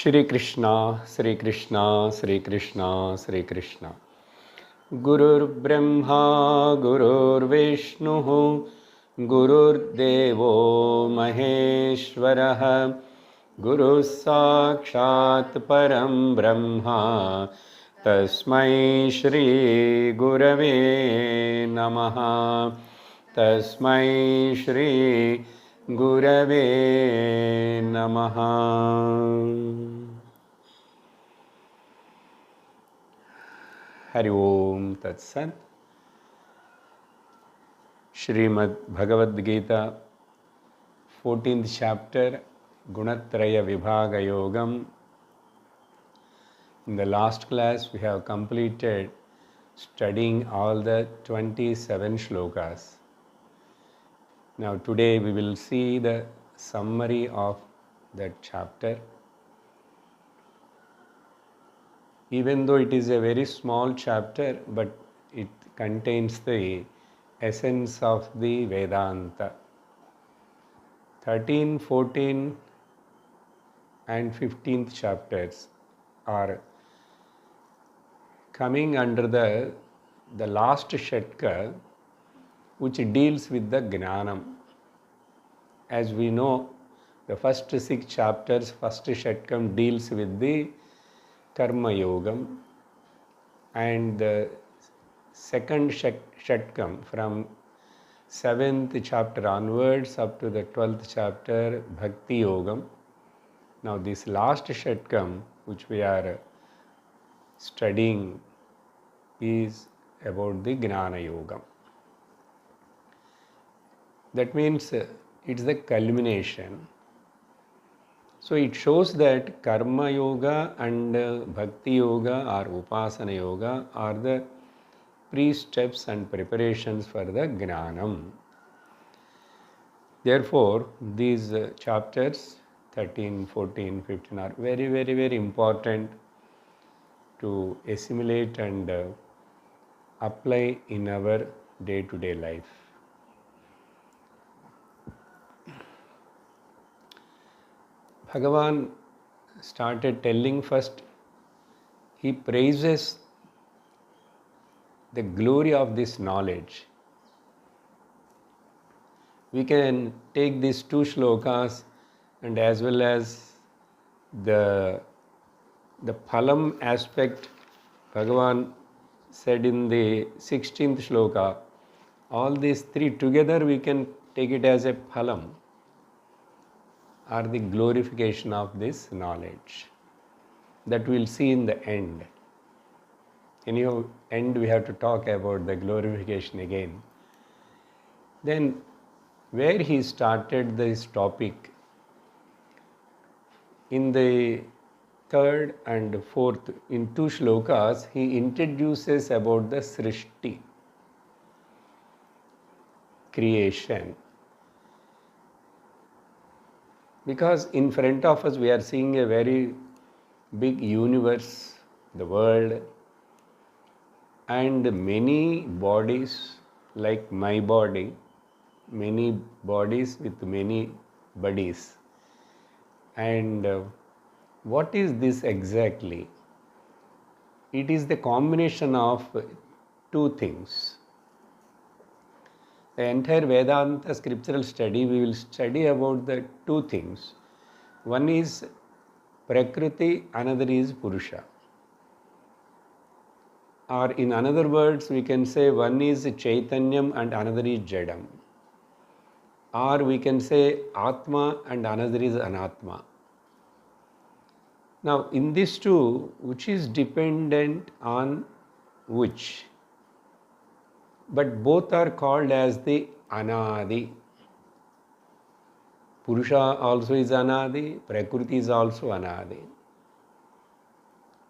Shri Krishna, Shri Krishna, Shri Krishna, Shri Krishna. Gurur Brahma, Gurur Vishnu, Gurur Devo Maheshwaraha, Guru Sakshat Param Brahma, Tasmai Shri Gurave Namaha, Tasmai Shri Gurave Namaha. Hari Om Tat Sat. Srimad Bhagavad Gita, 14th chapter, Gunatraya Vibhaga Yogam. In the last class, we have completed studying all the 27 shlokas. Now, today we will see the summary of that chapter. Even though it is a very small chapter, but it contains the essence of the Vedanta. 13, 14 and 15th chapters are coming under the last Shatka, which deals with the Gnanam. As we know, the first 6 chapters, first Shatkam deals with the Karma Yogam, and the second Shatkam from 7th chapter onwards up to the 12th chapter, Bhakti Yogam. Now this last Shatkam, which we are studying, is about the Gnana Yogam. That means it's the culmination. So it shows that Karma Yoga and Bhakti Yoga or Upasana Yoga are the pre-steps and preparations for the Gnanam. Therefore, these chapters 13, 14, 15 are very, very, very important to assimilate and apply in our day-to-day life. Bhagavan started telling first, he praises the glory of this knowledge. We can take these 2 shlokas and as well as the phalam aspect Bhagavan said in the 16th shloka. All these 3 together we can take it as a phalam, or the glorification of this knowledge that we will see in the end. Anyhow, end we have to talk about the glorification again. Then where he started this topic, in the 3rd and 4th, in 2 shlokas, he introduces about the Srishti, creation. Because in front of us we are seeing a very big universe, the world, and many bodies like my body, many bodies with many bodies. And what is this exactly? It is the combination of 2 things. The entire Vedanta scriptural study, we will study about the 2 things. One is Prakriti, another is Purusha. Or in other words, we can say one is Chaitanyam and another is Jadam. Or we can say Atma and another is Anatma. Now in these 2, which is dependent on which? But both are called as the Anadi. Purusha also is Anadi, Prakriti is also Anadi.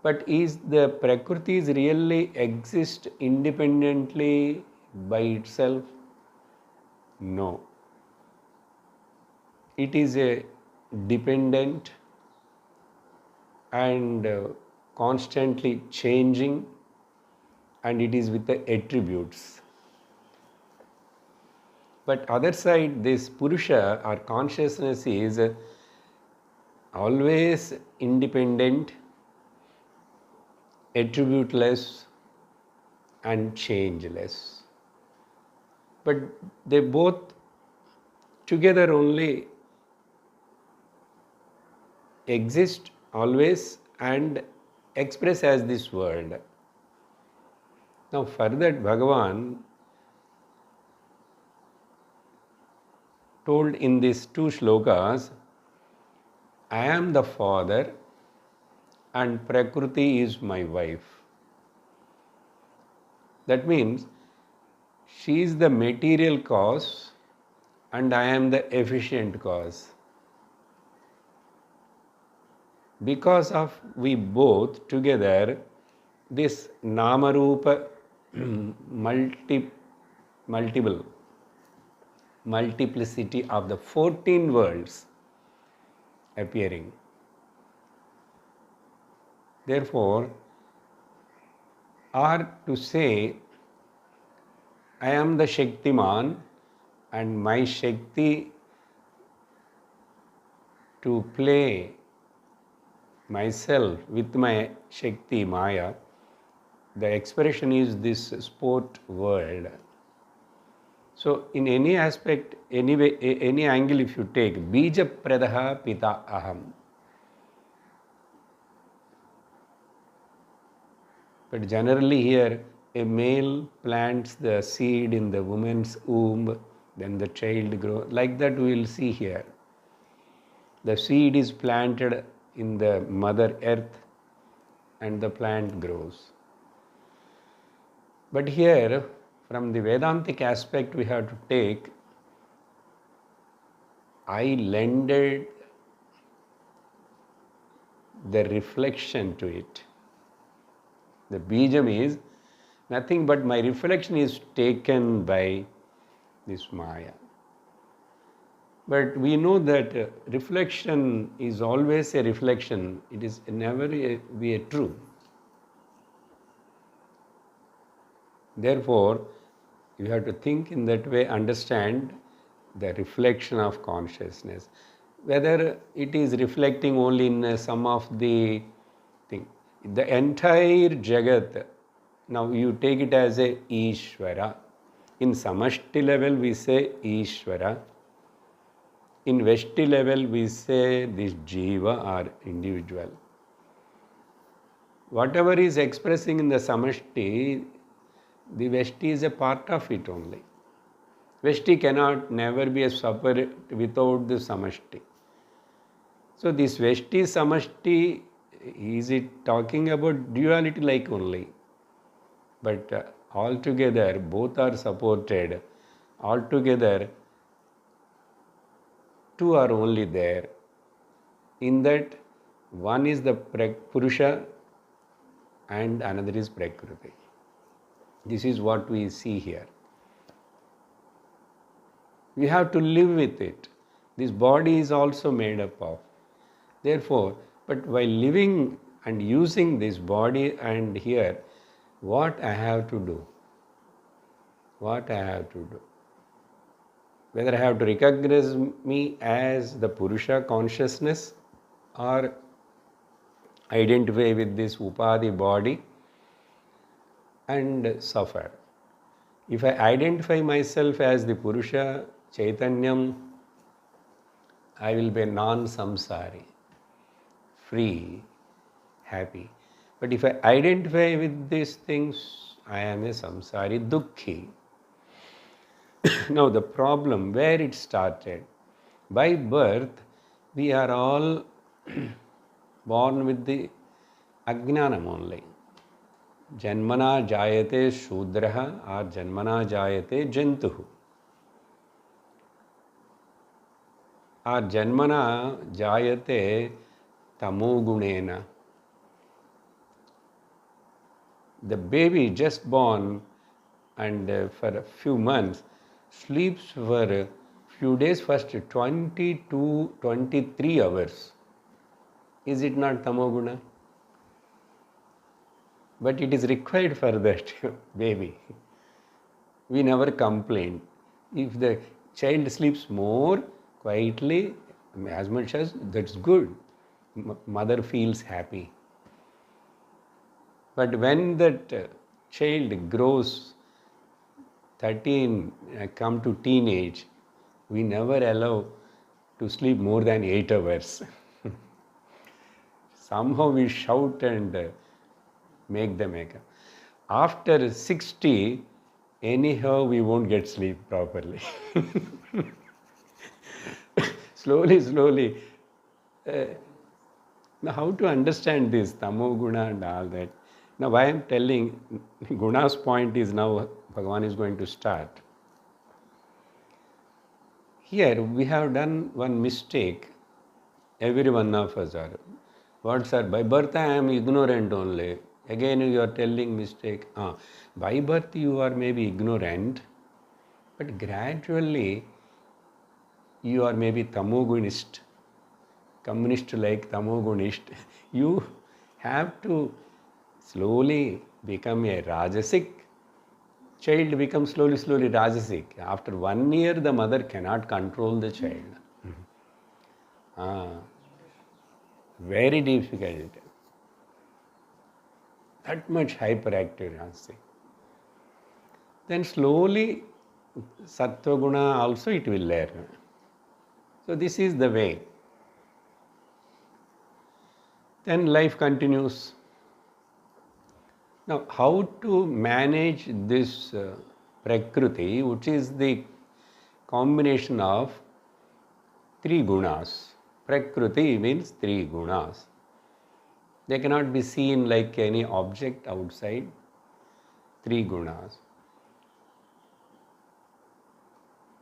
But is the Prakriti really exist independently by itself? No. It is a dependent and constantly changing, and it is with the attributes. But other side, this Purusha or consciousness is always independent, attributeless and changeless. But they both together only exist always and express as this world. Now for that Bhagavan told in these two shlokas, I am the father and Prakriti is my wife. That means she is the material cause and I am the efficient cause. Because of we both together, this Namarupa multiplicity of the 14 worlds appearing. Therefore, or to say, I am the Shaktiman and my Shakti to play myself with my Shakti Maya, the expression is this sport world. So in any aspect, any angle if you take, Bija Pradaha Pita Aham. But generally here, a male plants the seed in the woman's womb, then the child grows. Like that we will see here. The seed is planted in the mother earth and the plant grows. But here, from the Vedantic aspect, we have to take, I lended the reflection to it. The bijam is nothing but my reflection is taken by this Maya. But we know that reflection is always a reflection. It is never be a true. Therefore, you have to think in that way, understand the reflection of consciousness. Whether it is reflecting only in some of the thing. The entire Jagat, now you take it as a Ishvara. In Samashti level we say Ishvara. In Veshti level we say this Jiva or individual. Whatever is expressing in the Samashti, the Veshti is a part of it only. Veshti cannot never be a separate without the Samashti. So this Veshti Samashti, is it talking about duality like only? But altogether both are supported. Altogether two are only there. In that one is the Purusha and another is Prakriti. This is what we see here. We have to live with it. This body is also made up of. Therefore, but while living and using this body and here, what I have to do? What I have to do? Whether I have to recognize me as the Purusha consciousness or identify with this Upadhi body and suffer. If I identify myself as the Purusha Chaitanyam, I will be non-samsari, free, happy. But if I identify with these things, I am a samsari, dukkhi. Now the problem, where it started, by birth, we are all born with the ajnanam only. Janmana jayate shudraha or janmana jayate jantuhu. Or janmana jayate tamogunena. The baby just born and for a few months sleeps for a few days, first 20 to 23 hours. Is it not tamoguna? But it is required for that baby. We never complain. If the child sleeps more quietly, as much as, that's good. mother feels happy. But when that child grows 13, come to teenage, we never allow to sleep more than 8 hours. Somehow we shout and make them wake up. After 60, anyhow we won't get sleep properly. Slowly. Now how to understand this, tamo guna and all that? Now why I am telling, Guna's point is now Bhagavan is going to start. Here we have done one mistake, every one of us are. What sir, by birth I am ignorant only. Again you are telling mistake. By birth you are maybe ignorant, but gradually you are maybe tamogunist, communist like tamogunist. You have to slowly become a rajasic. Child becomes slowly rajasic. After 1 year the mother cannot control the child. Very difficult. That much hyperactive rajasic. Then slowly sattva guna also it will learn. So this is the way. Then life continues. Now, how to manage this prakriti, which is the combination of 3 gunas. Prakriti means 3 gunas. They cannot be seen like any object outside. 3 gunas.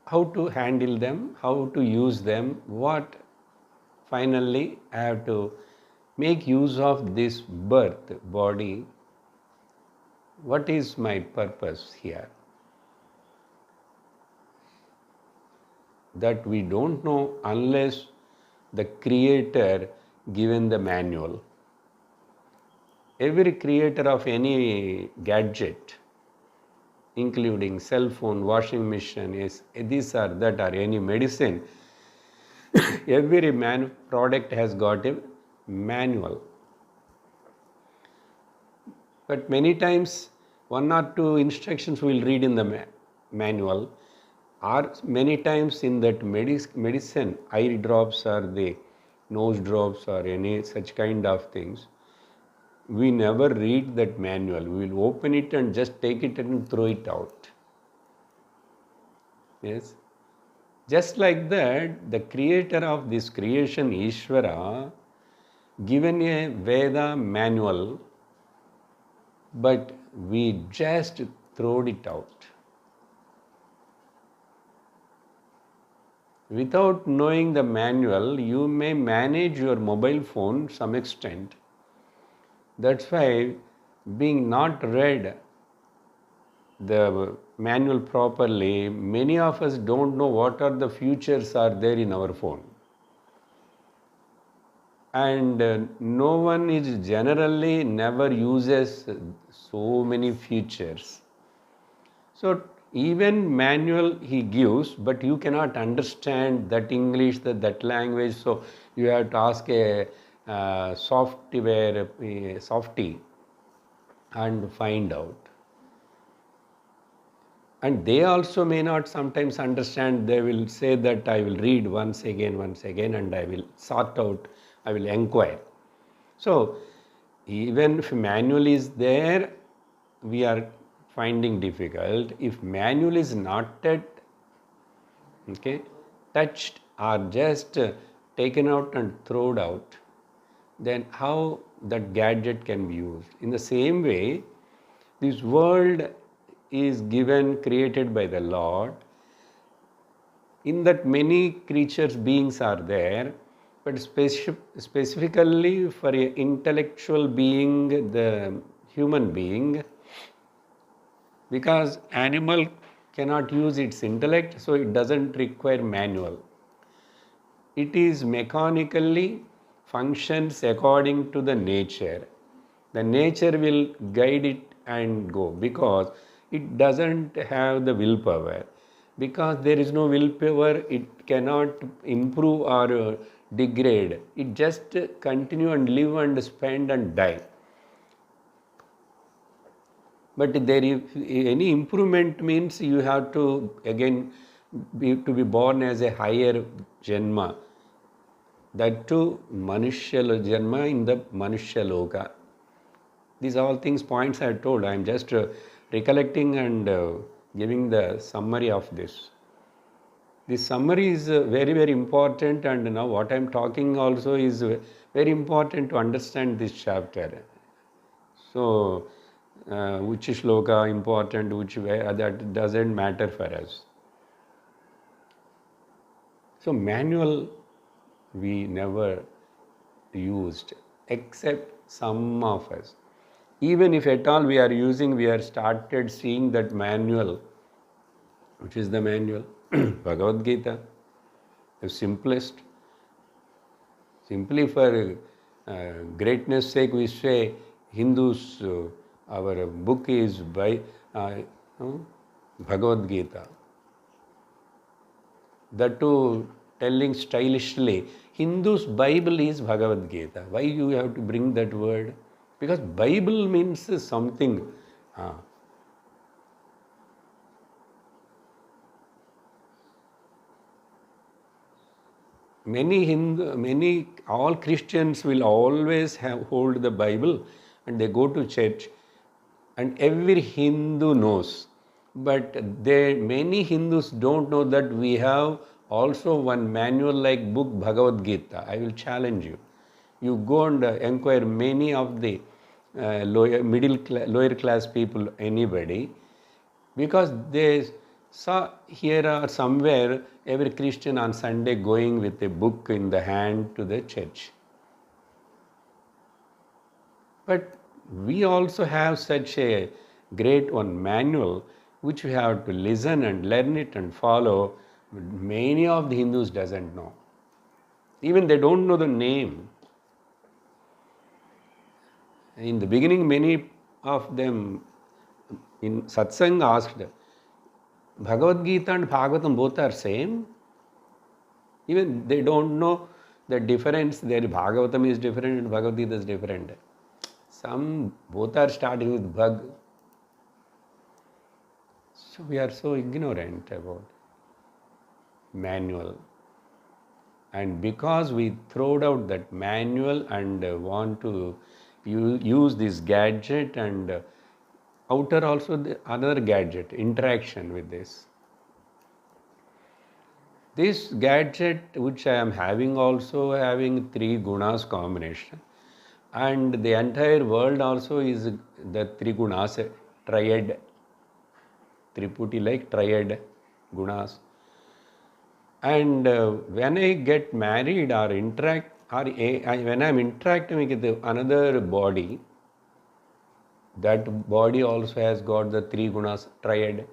How to handle them, how to use them, what finally I have to make use of this birth body. What is my purpose here? That we don't know unless the creator given the manual. Every creator of any gadget, including cell phone, washing machine, these are that or any medicine, every product has got a manual. But many times 1 or 2 instructions we will read in the manual, or many times in that medicine, eye drops or the nose drops or any such kind of things, we never read that manual. We will open it and just take it and throw it out. Yes. Just like that, the creator of this creation, Ishvara, given a Veda manual, but we just throwed it out. Without knowing the manual, you may manage your mobile phone to some extent. That's why, being not read the manual properly, many of us don't know what are the features are there in our phone. And no one is generally never uses so many features. So even manual he gives, but you cannot understand that English, that language, so you have to ask a softie and find out. And they also may not sometimes understand. They will say that I will read once again and I will sort out, I will inquire. So even if manual is there, we are finding difficult. If manual is not touched or just taken out and thrown out, then how that gadget can be used? In the same way, this world is created by the Lord. In that many creatures, beings are there, but specifically for an intellectual being, the human being, because animal cannot use its intellect, so it doesn't require manual. It is mechanically functions according to the nature. The nature will guide it and go, because it doesn't have the willpower. Because there is no willpower, it cannot improve or degrade. It just continue and live and spend and die. But there is any improvement means you have to again be born as a higher Janma. That too Manushya Janma in the Manushya Loka. These are all things, points I told. I am just recollecting and giving the summary of this. This summary is very, very important, and now what I am talking also is very important to understand this chapter. So, which shloka important, which way, that doesn't matter for us. So, manual we never used, except some of us. Even if at all we are using, we are started seeing that manual. Which is the manual? Bhagavad Gita, the simplest. Simply for greatness sake, we say Hindus, our book is by Bhagavad Gita. That too, telling stylishly, Hindus' Bible is Bhagavad Gita. Why you have to bring that word? Because Bible means something. All Christians will always hold the Bible and they go to church, and every Hindu knows. But many Hindus don't know that we have also one manual like book Bhagavad Gita. I will challenge you. You go and inquire many of the lower class people, anybody, because they saw here or somewhere every Christian on Sunday going with a book in the hand to the church. But we also have such a great one manual which we have to listen and learn it and follow. Many of the Hindus doesn't know. Even they don't know the name. In the beginning, many of them in satsang asked, Bhagavad Gita and Bhagavatam both are same? Even they don't know the difference. Their Bhagavatam is different and Bhagavad Gita is different. Both are starting with Bhag. So we are so ignorant about manual. And because we throwed out that manual and want to use this gadget and outer also the other gadget, interaction with this. This gadget which I am having also having 3 gunas combination, and the entire world also is the 3 gunas, triad, Triputi like triad gunas. And when I get married or interact, or when I am interacting with another body, that body also has got the 3 gunas, triad.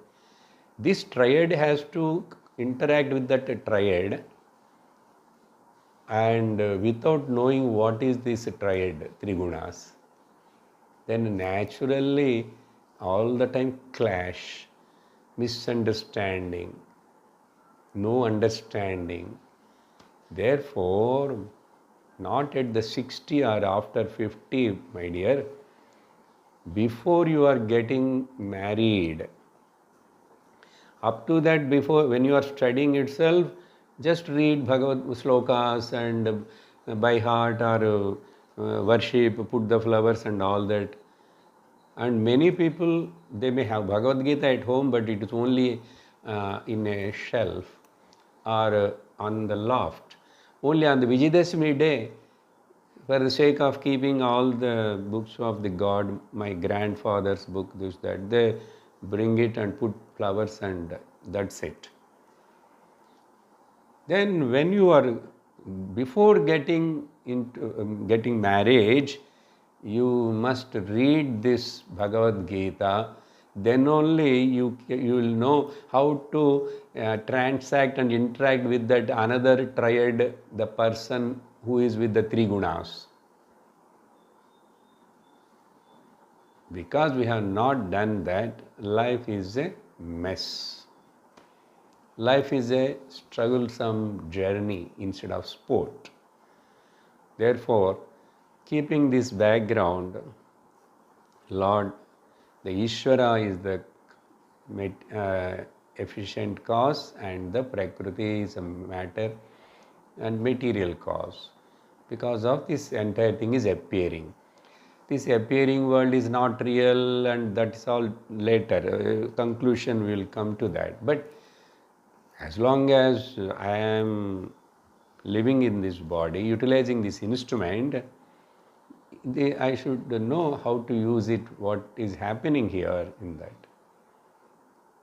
This triad has to interact with that triad, and without knowing what is this triad, 3 gunas, then naturally all the time clash, misunderstanding, no understanding. Therefore, not at the 60 or after 50, my dear, before you are getting married, up to that, before, when you are studying itself, just read Bhagavad Slokas and by heart or worship, put the flowers and all that. And many people, they may have Bhagavad Gita at home, but it is only in a shelf or on the loft. Only on the Vijayadashami day, for the sake of keeping all the books of the God, my grandfather's book, this, that, they bring it and put flowers and that's it. Then when you are, before getting into getting marriage, you must read this Bhagavad Gita. Then only you will know how to transact and interact with that another triad, the person who is with the 3 gunas. Because we have not done that, life is a mess. Life is a strugglesome journey instead of sport. Therefore, keeping this background, Lord, the Ishvara is the efficient cause and the Prakriti is a matter and material cause. Because of this entire thing is appearing. This appearing world is not real, and that's all later. Conclusion will come to that. But as long as I am living in this body, utilizing this instrument, I should know how to use it, what is happening here in that.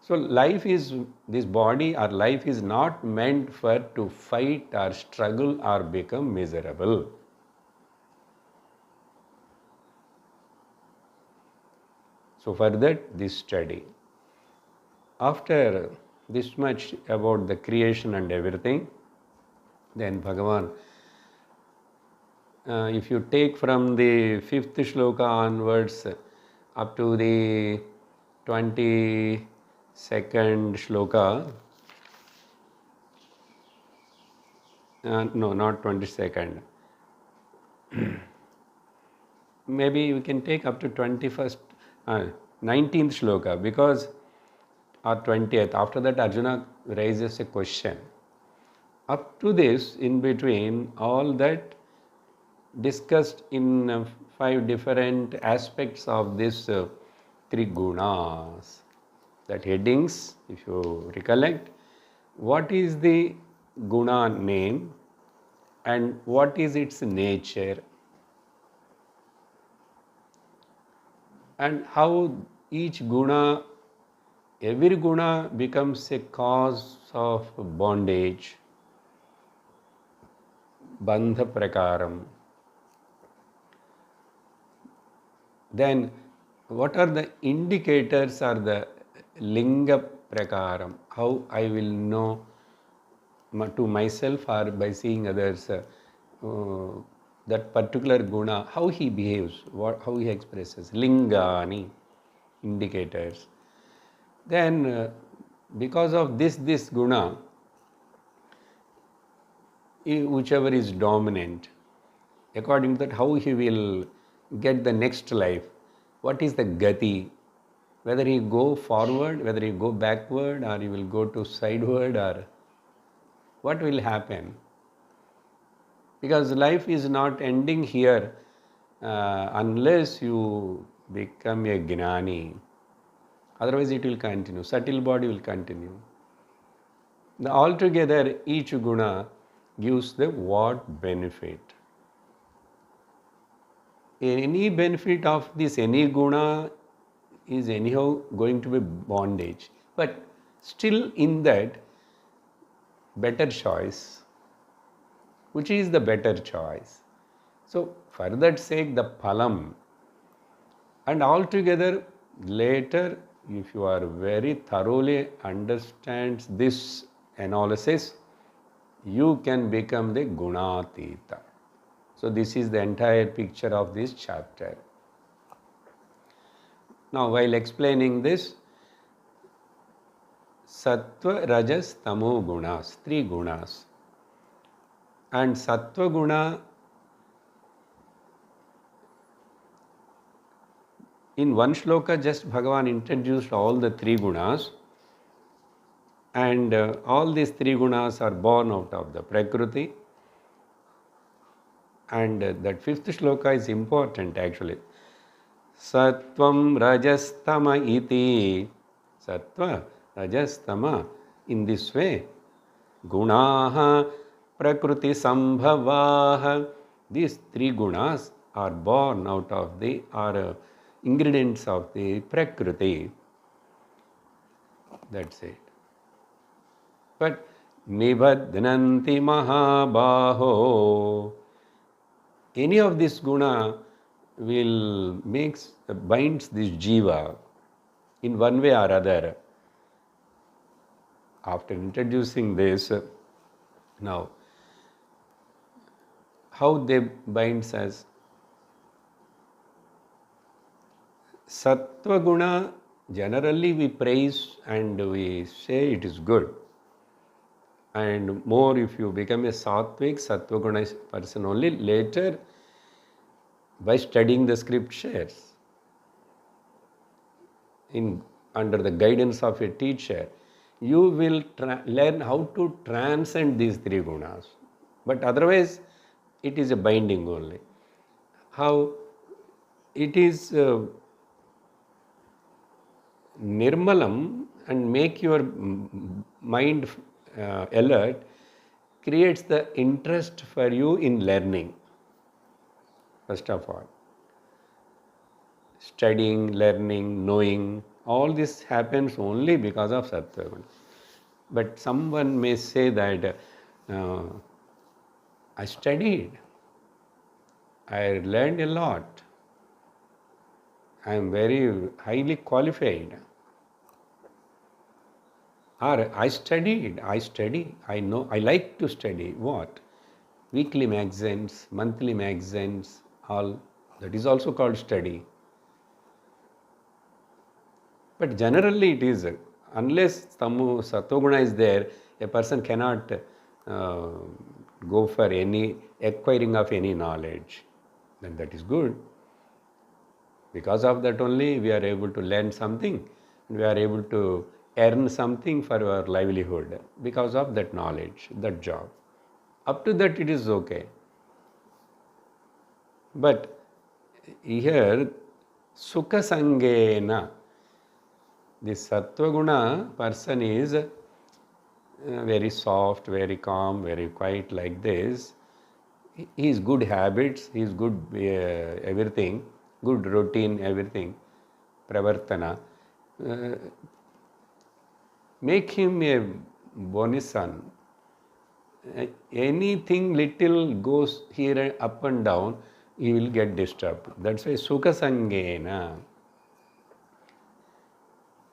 So life is, this body or life is not meant for to fight or struggle or become miserable. So for that, this study. After this much about the creation and everything, then Bhagavan, if you take from the 5th shloka onwards up to the 22nd shloka, no, not 22nd, maybe we can take up to 19th shloka, because, or 20th, after that Arjuna raises a question. Up to this, in between, all that discussed in 5 different aspects of this 3 gunas. That headings, if you recollect, what is the guna name and what is its nature, and how each guna, every guna becomes a cause of bondage, bandha prakaram. Then what are the indicators or the linga prakaram, how I will know to myself or by seeing others that particular guna, how he behaves, how he expresses, lingani, indicators. Then because of this guna, whichever is dominant, according to that, how he will get the next life, what is the gati, whether he go forward, whether he go backward, or he will go to sideward, or what will happen. Because life is not ending here unless you become a gnani. Otherwise it will continue, subtle body will continue. Altogether each guna gives the what benefit. Any benefit of this, any guna is anyhow going to be bondage. But still in that, better choice. Which is the better choice? So for that sake, the phalam. And altogether later, if you are very thoroughly understands this analysis, you can become the gunatita. So this is the entire picture of this chapter. Now while explaining this, sattva, rajas, tamo gunas, 3 gunas. And sattva guna, in one shloka just Bhagavan introduced all the 3 gunas, and all these 3 gunas are born out of the Prakriti. And that 5th shloka is important actually. Sattvam rajastama iti. Sattva, rajastama. In this way, gunaha prakriti sambhavaha. These 3 gunas are born out of the, are ingredients of the Prakriti. That's it. But nibadhananti mahabaho. Any of this guna will binds this jiva in one way or other. After introducing this, now how they binds us? Sattva guna, generally we praise and we say it is good. And more if you become a sattvic, sattva-guna person only, later by studying the scriptures under the guidance of a teacher, you will learn how to transcend these three gunas. But otherwise, it is a binding only. How it is nirmalam and make your mind alert, creates the interest for you in learning, first of all. Studying, learning, knowing, all this happens only because of Sattva. But someone may say that I studied, I learned a lot, I am very highly qualified. Or I studied, I know, I like to study. What? Weekly magazines, monthly magazines, all that is also called study. But generally it is, unless Sattva-guna is there, a person cannot go for any acquiring of any knowledge. Then that is good. Because of that only we are able to learn something, we are able to earn something for our livelihood because of that knowledge, that job. Up to that it is okay. But here, Sukha Sangena, the Sattva-guna person is very soft, very calm, very quiet like this. He is good habits, he is good everything, good routine, everything, pravartana. Make him a bonisan. Anything little goes here up and down, he will get disturbed. That's why Sukha Sangena.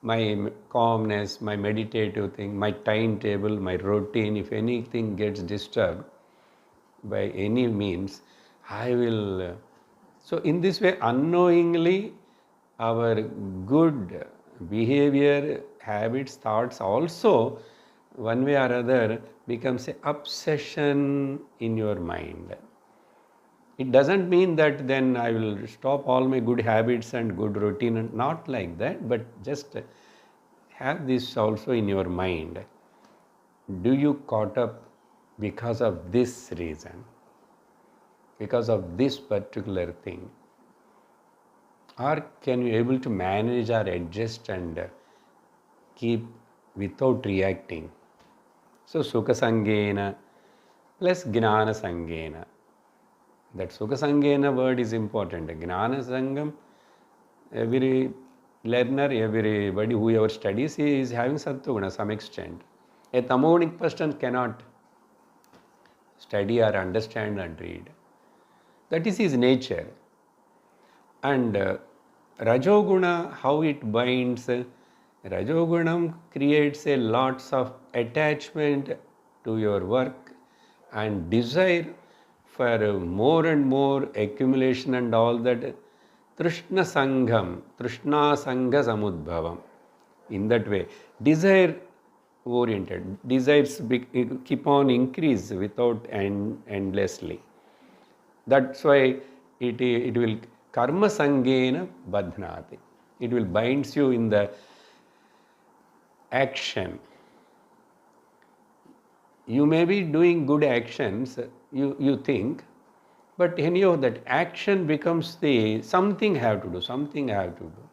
My calmness, my meditative thing, my timetable, my routine, if anything gets disturbed by any means, I will. So in this way, unknowingly, our good behavior, habits, thoughts also, one way or other, becomes an obsession in your mind. It doesn't mean that then I will stop all my good habits and good routine, and not like that, but just have this also in your mind. Do you caught up because of this reason? Because of this particular thing? Or can you able to manage or adjust and keep without reacting? So Sukha Sangena plus Gnana Sangena. That Sukha Sangena word is important. Gnana Sangam, every learner, everybody, whoever studies, he is having Sattva-guna some extent. A Tamogunic person cannot study or understand and read. That is his nature. And Rajoguna, how it binds, Rajogunam creates a lots of attachment to your work and desire for more and more accumulation and all that. Trishna Sangham, Trishna Sangha Samudbhavam. In that way, desire oriented, desires keep on increase without endlessly. That's why it will karma sangena badhnati. It will binds you in the action. You may be doing good actions, you think, but anyhow that action becomes the something have to do, something have to do.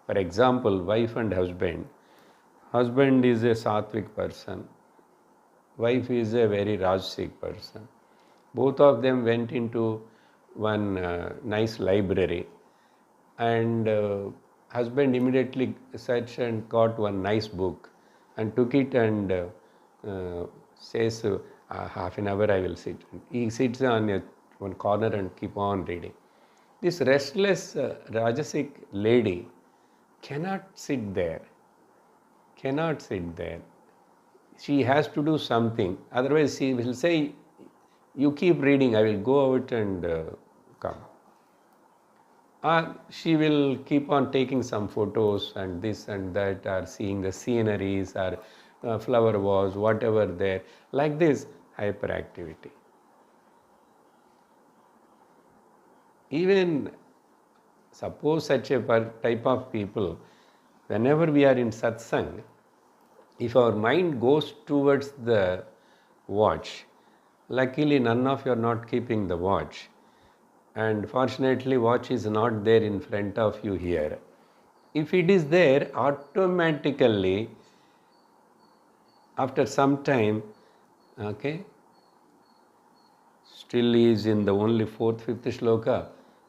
For example, wife and husband. Husband is a sattvic person. Wife is a very rajasic person. Both of them went into one nice library, and husband immediately searched and got one nice book and took it and says, half an hour I will sit. He sits on one corner and keep on reading. This restless rajasic lady cannot sit there. Cannot sit there. She has to do something. Otherwise, she will say, you keep reading, I will go out and come. Or she will keep on taking some photos and this and that, or seeing the sceneries, or flower vase, whatever there, like this hyperactivity. Even suppose such a type of people, whenever we are in satsang, if our mind goes towards the watch, luckily none of you are not keeping the watch, and fortunately watch is not there in front of you here. If it is there, automatically after some time, okay, still he is in the only 4th, 5th shloka,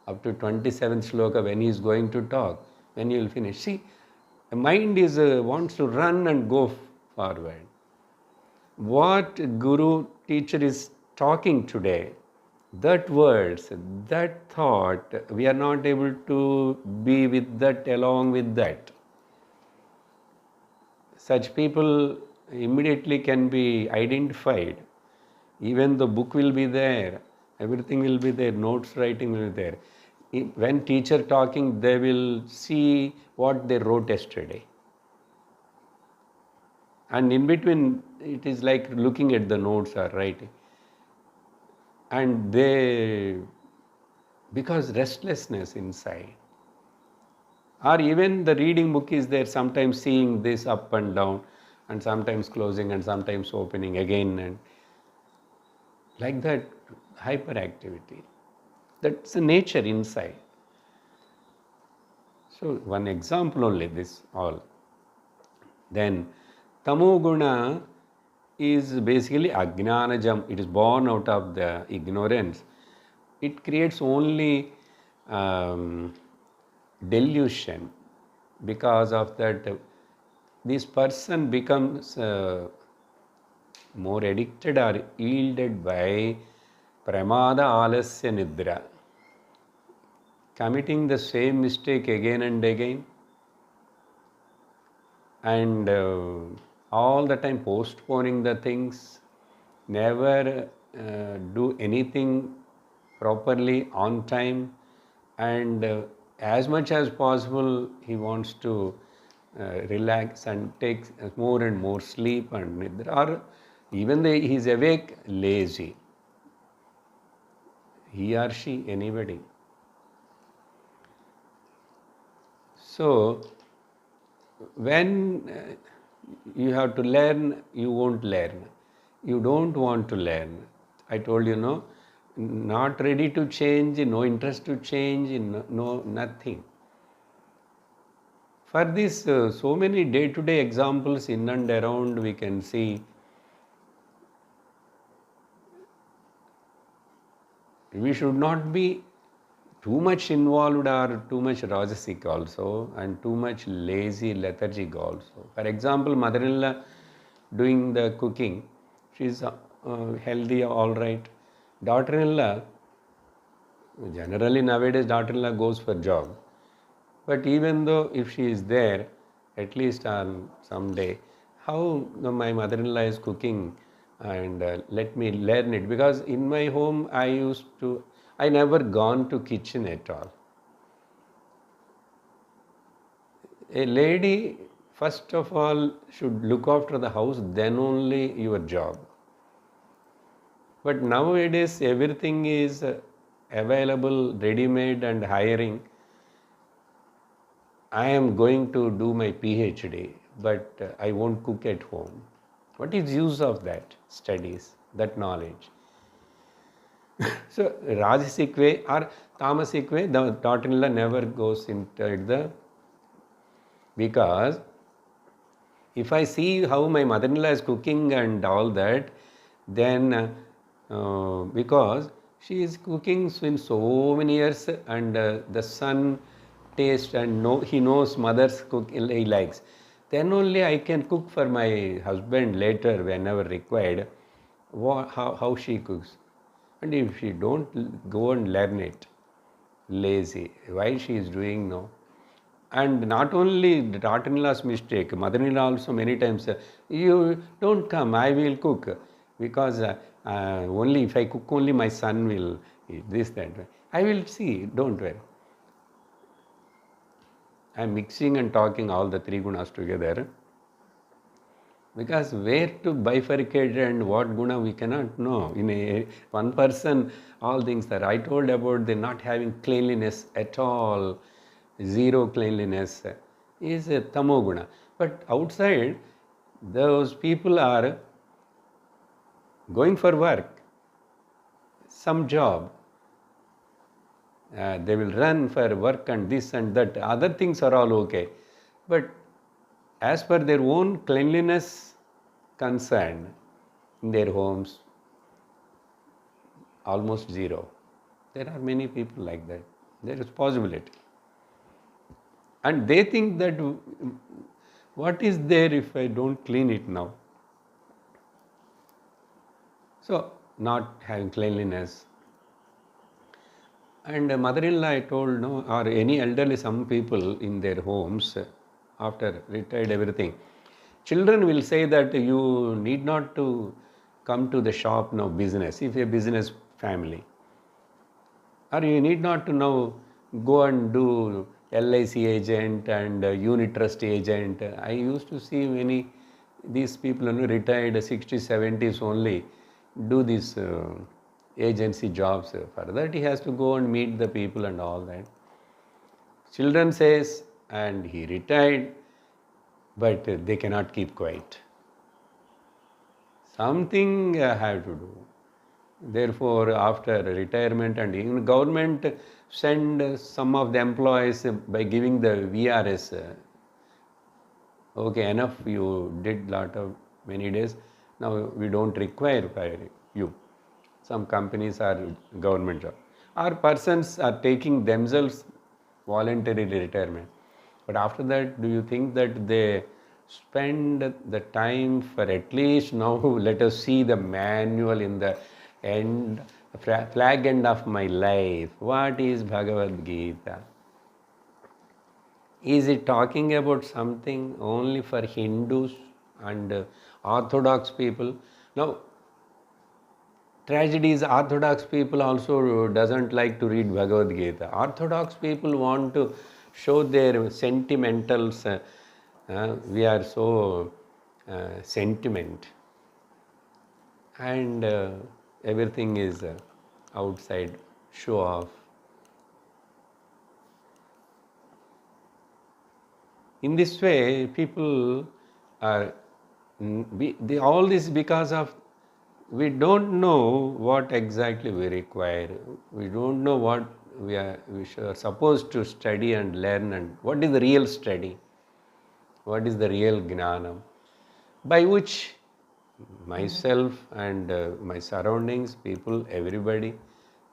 up to 27th shloka when he is going to talk, when he will finish. See, the mind is wants to run and go forward. What Guru teacher is talking today, that words, that thought, we are not able to be with that, along with that. Such people immediately can be identified. Even the book will be there, everything will be there, notes writing will be there. When teacher talking, they will see what they wrote yesterday. And in between, it is like looking at the notes or writing. And they, because restlessness inside. Or even the reading book is there, sometimes seeing this up and down, and sometimes closing and sometimes opening again, and like that hyperactivity. That's the nature inside. So one example only, this all. Then tamoguna is basically ajnanajam. It is born out of the ignorance. It creates only delusion. Because of that, this person becomes more addicted or yielded by pramada alasya nidra, committing the same mistake again and again, and all the time postponing the things, never do anything properly on time, and as much as possible he wants to relax and take more and more sleep, and or even though he is awake, lazy, he or she, anybody. So when you have to learn, you won't learn. You don't want to learn. I told you, no, not ready to change, no interest to change, no nothing. For this, so many day-to-day examples in and around we can see. We should not be too much involved or too much rajasic also, and too much lazy, lethargic also. For example, mother-in-law doing the cooking, she is healthy, all right. Daughter-in-law, generally nowadays daughter-in-law goes for job. But even though if she is there, at least on some day, how my mother-in-law is cooking, and let me learn it. Because in my home I never gone to kitchen at all. A lady, first of all, should look after the house, then only your job. But nowadays everything is available, ready-made and hiring. I am going to do my PhD, but I won't cook at home. What is use of that studies, that knowledge? So Rajasic way or Tamasic way, the daughter-in-law never goes into the, because if I see how my mother-in-law is cooking and all that, then because she is cooking since so many years, and the son taste and he knows mother's cook he likes, then only I can cook for my husband later whenever required, how she cooks. And if she don't go and learn it, lazy, why she is doing no? And not only the daughter-in-law's mistake, mother-in-law also many times, you don't come, I will cook, because only if I cook only my son will eat this, that. I will see, don't worry. I am mixing and talking all the three gunas together. Because where to bifurcate and what guna we cannot know. In one person, all things are. I told about the not having cleanliness at all, zero cleanliness is a tamo guna. But outside, those people are going for work, some job. They will run for work and this and that. Other things are all okay. But as per their own cleanliness concern in their homes, almost zero. There are many people like that. There is possibility. And they think that what is there if I don't clean it now? So, not having cleanliness. And mother-in-law, I told, no, or any elderly, some people in their homes, after retired everything, children will say that you need not to come to the shop now business, if a business family. Or you need not to now go and do LIC agent and unit trust agent. I used to see many, these people retired 60s, 70s only, do these agency jobs. For that he has to go and meet the people and all that. Children says, and he retired, but they cannot keep quiet. Something I have to do. Therefore, after retirement, and even government send some of the employees by giving the VRS. Okay, enough, you did lot of many days. Now we don't require you. Some companies are government job. Or persons are taking themselves voluntarily retirement. But after that, do you think that they spend the time for at least now let us see the manual in the end, flag end of my life. What is Bhagavad Gita? Is it talking about something only for Hindus and Orthodox people? Now, tragedy is Orthodox people also doesn't like to read Bhagavad Gita. Orthodox people want to show their sentimentals. We are so sentiment. And everything is outside show off. In this way, people are, all this because of we don't know what exactly we require. We don't know what we are supposed to study and learn, and what is the real study, what is the real gnanam, by which myself and my surroundings, people, everybody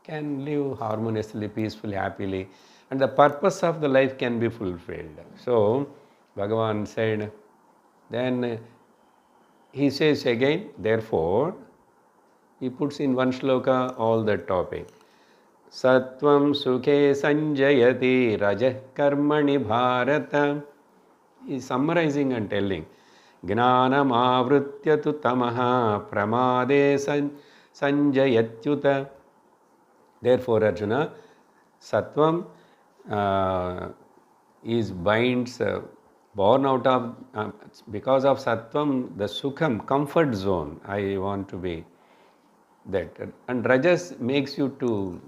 can live harmoniously, peacefully, happily, and the purpose of the life can be fulfilled. So, Bhagavan said, then he says again, therefore, he puts in one shloka all the topic. Sattvam sukhe sanjayati rajah karmani bharata. He is summarizing and telling. Gnanam avrutyatu tamaha pramade sanjayatyuta. Therefore, Arjuna, sattvam is binds, born out of, because of sattvam, the sukham, comfort zone, I want to be that. And rajas makes you to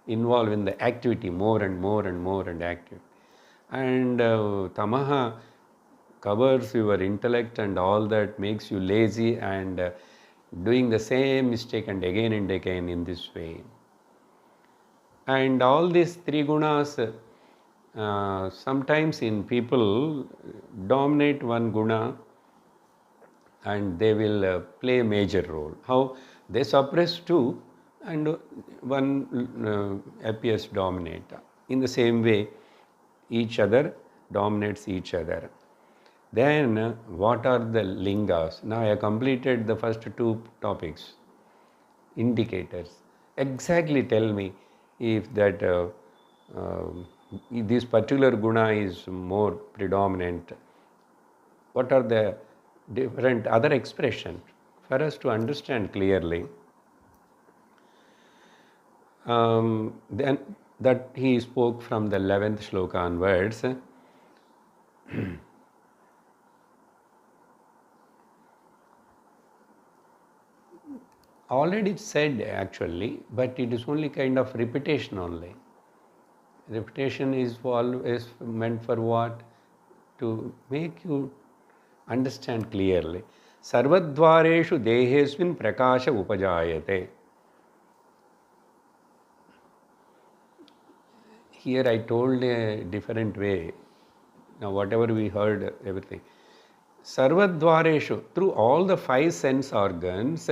involve in the activity more and more and more and active. And tamaha covers your intellect and all that, makes you lazy and doing the same mistake and again in this way. And all these three gunas sometimes in people dominate one guna and they will play a major role. How they suppress two and one appears dominate. In the same way, each other dominates each other. Then what are the lingas? Now I have completed the first two topics. Indicators. Exactly tell me if that this particular guna is more predominant. What are the different other expressions for us to understand clearly? Then that he spoke from the 11th shloka onwards. already said actually, but it is only kind of repetition only. Repetition is always meant for what? To make you understand clearly. Sarvadvareshu dehesmin prakasha upajayate. Here I told a different way. Now whatever we heard, everything. Sarvadvareshu, through all the five sense organs,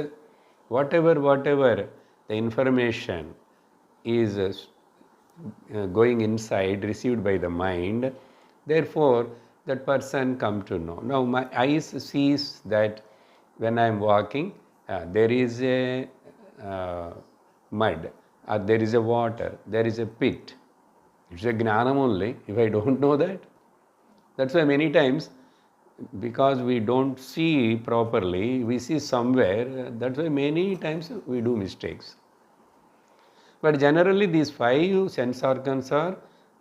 whatever the information is going inside, received by the mind, therefore that person come to know. Now my eyes sees that when I am walking, there is a mud, there is a water, there is a pit. It's a gnanam only, if I don't know that. That's why many times, because we don't see properly, we see somewhere, that's why many times we do mistakes. But generally these five sense organs are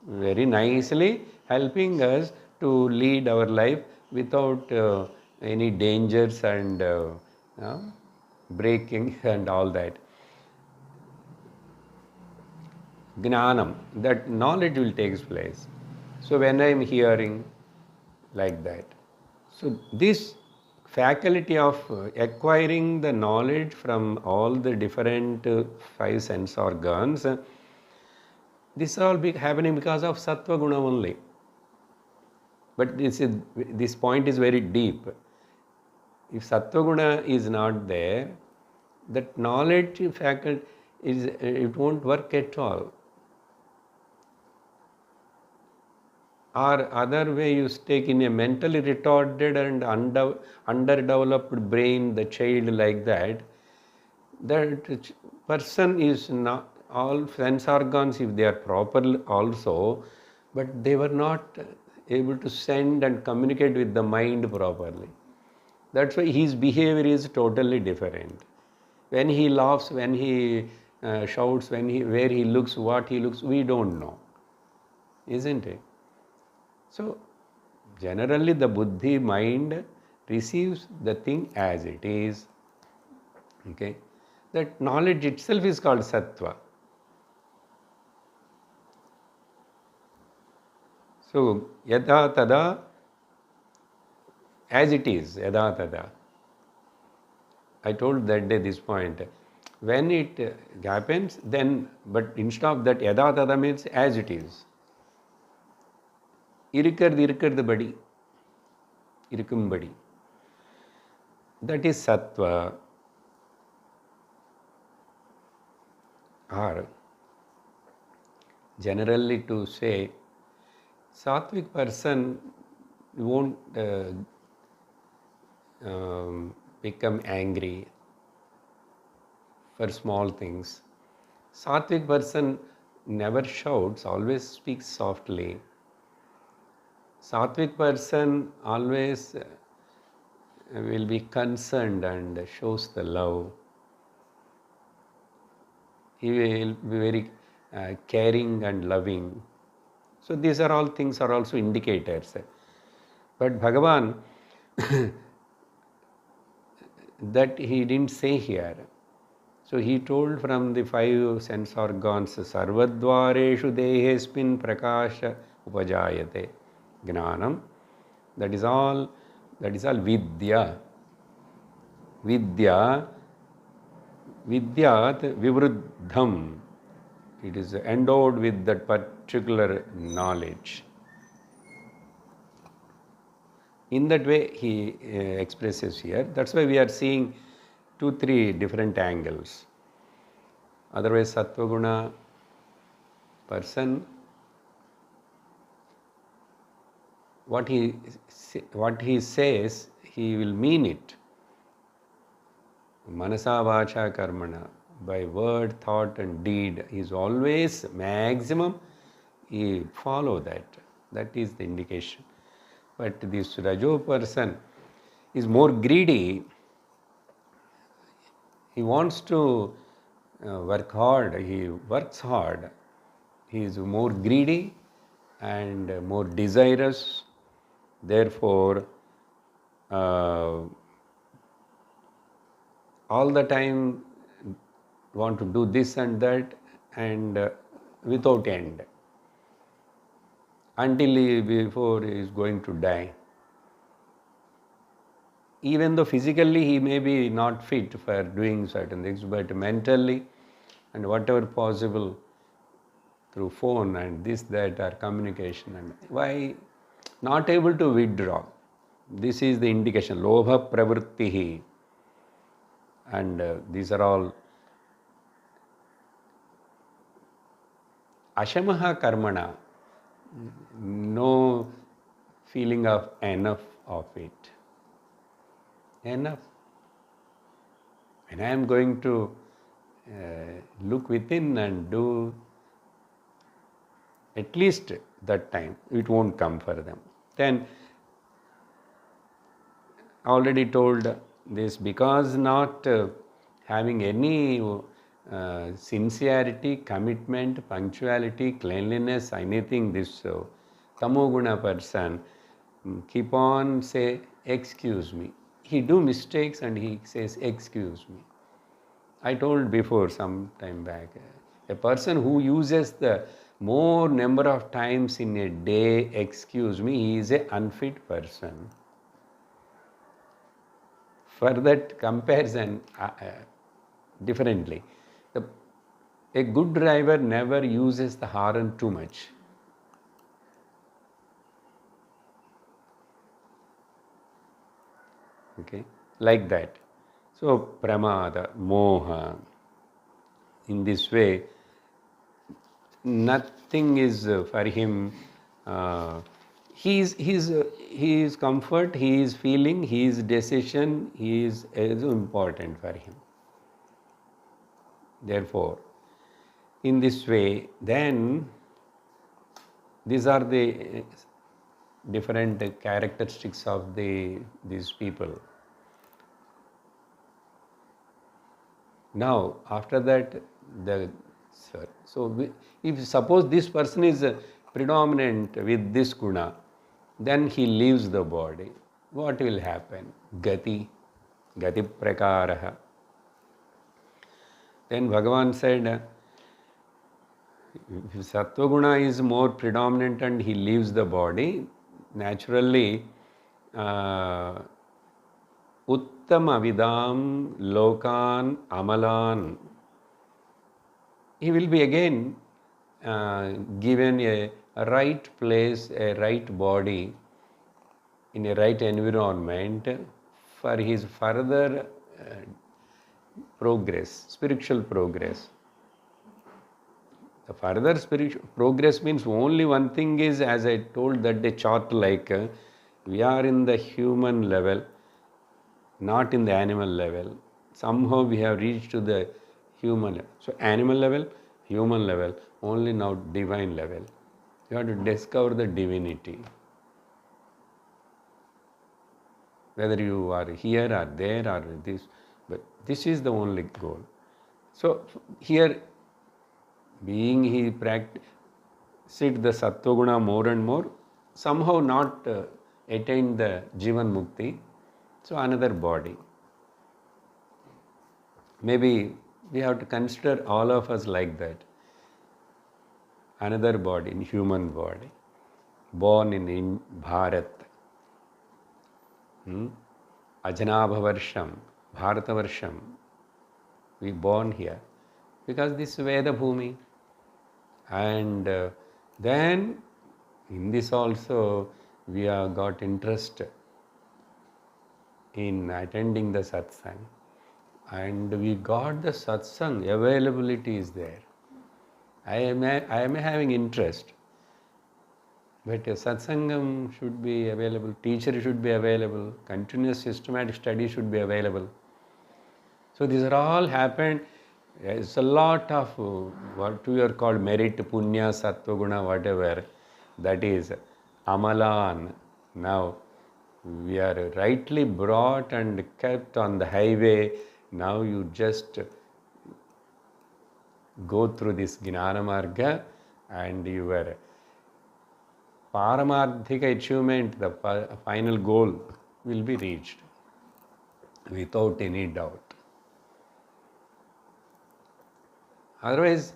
very nicely helping us to lead our life without any dangers and breaking and all that. Gnanam, that knowledge will take place. So when I am hearing like that, so this faculty of acquiring the knowledge from all the different five sense organs, this all be happening because of sattva guna only. But this point is very deep. If sattva guna is not there, that knowledge faculty it won't work at all. Or other way you take in a mentally retarded and underdeveloped brain, the child like that person is not, all sense organs if they are proper also, but they were not able to send and communicate with the mind properly. That's why his behavior is totally different. When he laughs, when he shouts, where he looks, what he looks, we don't know, isn't it? So, generally the buddhi mind receives the thing as it is. Okay, that knowledge itself is called sattva. So, yada tada, as it is, yada tada. I told that day this point. When it happens, then, but instead of that, yada tada means as it is. Irukkumbadi. That is sattva. Or generally to say, sattvic person won't become angry for small things. Sattvic person never shouts, always speaks softly. Sattvic person always will be concerned and shows the love. He will be very caring and loving. So these are all things are also indicators. But Bhagavan, that he didn't say here. So he told from the five sense organs, Sarvadvareshu dehesmin prakasha upajayate. Gnanam, that is all vidya. Vidyat vivruddham. It is endowed with that particular knowledge. In that way he expresses here. That's why we are seeing 2-3 different angles. Otherwise sattva guna person, what he says, he will mean it. Manasa vacha karmana, by word, thought and deed, he is always maximum, he follow that. That is the indication. But this Rajo person is more greedy. He wants to work hard, he works hard. He is more greedy and more desirous. Therefore, all the time want to do this and that, and without end, until before he is going to die. Even though physically he may be not fit for doing certain things, but mentally and whatever possible through phone and this, that, or communication, and why not able to withdraw. This is the indication, lobha pravrittihi, and these are all ashamaha karmana, no feeling of enough of it. Enough. And I am going to look within and do at least that time, it won't come for them. Then, already told this, because not having any sincerity, commitment, punctuality, cleanliness, anything, this tamoguna person keep on say, excuse me. He do mistakes and he says, excuse me. I told before some time back, a person who uses the more number of times in a day, excuse me, he is an unfit person. For that comparison, differently, a good driver never uses the horn too much. Okay, like that. So, pramada, moha, in this way, nothing is for him. His comfort, his feeling, his decision is important for him. Therefore, in this way, then these are the different characteristics of these people. Now, after that, if suppose this person is predominant with this guna, then he leaves the body. What will happen? Gati prakaraha. Then Bhagavan said, if sattva guna is more predominant and he leaves the body, naturally, uttama vidam lokan amalan, he will be again given a right place, a right body, in a right environment for his further progress, spiritual progress. The further spiritual progress means only one thing is, as I told that the chart, like we are in the human level, not in the animal level. Somehow we have reached to the human level. So animal level, human level, only now divine level. You have to discover the divinity. Whether you are here or there or this, but this is the only goal. So here, being he practiced the sattva-guna more and more, somehow not attained the jivan mukti, so another body. Maybe we have to consider all of us like that. Another body, in human body, born in Bharat. Ajnabhavarsham, Bharatavarsham. We born here because this Veda Bhumi. And then in this also we have got interest in attending the satsang. And we got the satsang, availability is there. I am having interest. But a satsangam should be available, teacher should be available, continuous systematic study should be available. So these are all happened. It's a lot of what we are called merit, punya, sattva, guna, whatever. That is amalan. Now we are rightly brought and kept on the highway. Now you just go through this Gnana Marga and your Paramarthika achievement, the final goal will be reached without any doubt. Otherwise,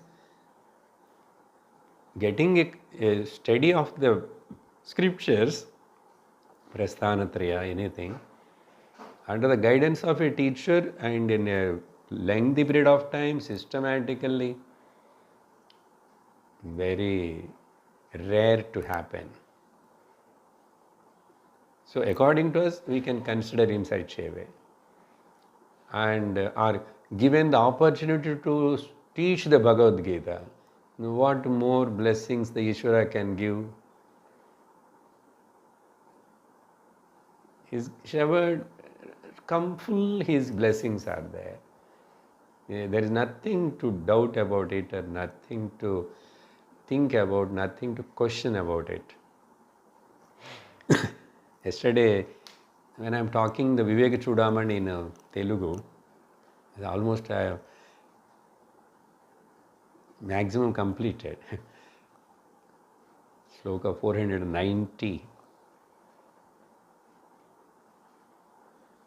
getting a study of the scriptures, Prasthanatraya, anything, under the guidance of a teacher and in a lengthy period of time, systematically, very rare to happen. So according to us, we can consider in such a way, and are given the opportunity to teach the Bhagavad Gita. What more blessings the Ishvara can give? His shepherd, come full, his blessings are there. There is nothing to doubt about it, or nothing to think about, nothing to question about it. Yesterday, when I am talking the Viveka Chudaman in Telugu, almost I have maximum completed. Sloka 490.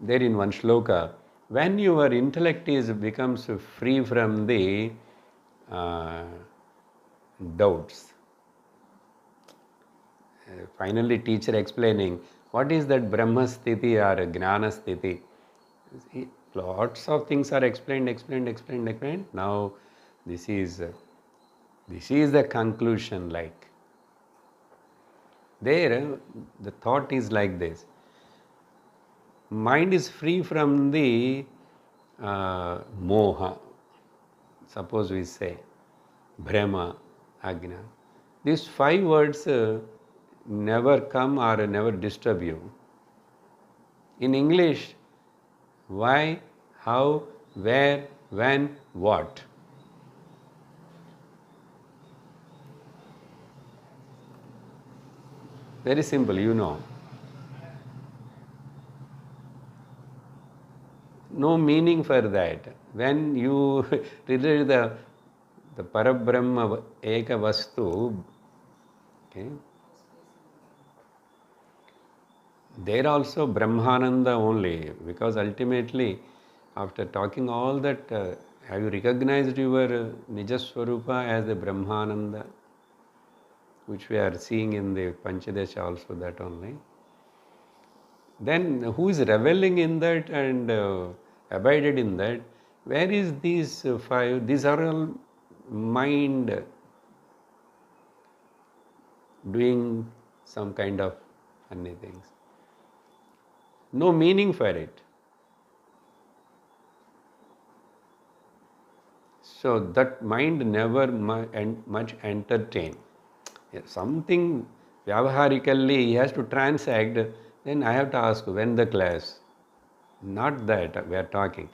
There in one shloka, when your intellect becomes free from the doubts, finally teacher explaining what is that Brahma Sthiti or Gnana Sthiti. Lots of things are explained. Now this is the conclusion. Like there, the thought is like this: mind is free from the moha. Suppose we say Brahma, Agna. These 5 words never come or never disturb you. In English, why, how, where, when, what. Very simple, you know. No meaning for that. When you relate the Parabrahma Eka Vastu, okay, there also Brahmananda only, because ultimately, after talking all that, have you recognized your Nijaswarupa as the Brahmananda, which we are seeing in the Panchadesha also, that only. Then who is reveling in that and abided in that? Where is these 5? These are all mind doing some kind of funny things. No meaning for it. So that mind never much entertain. If something vyavaharically he has to transact, then I have to ask when the class. Not that we are talking.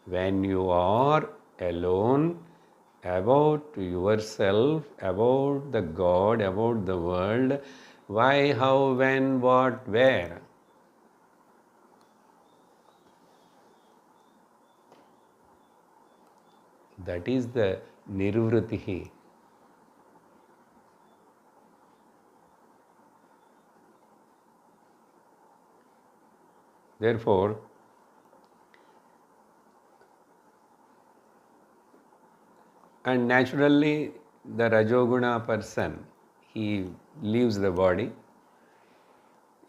When you are alone about yourself, about the God, about the world, why, how, when, what, where. That is the nirvritihi. Therefore, and naturally the Rajoguna person, he leaves the body,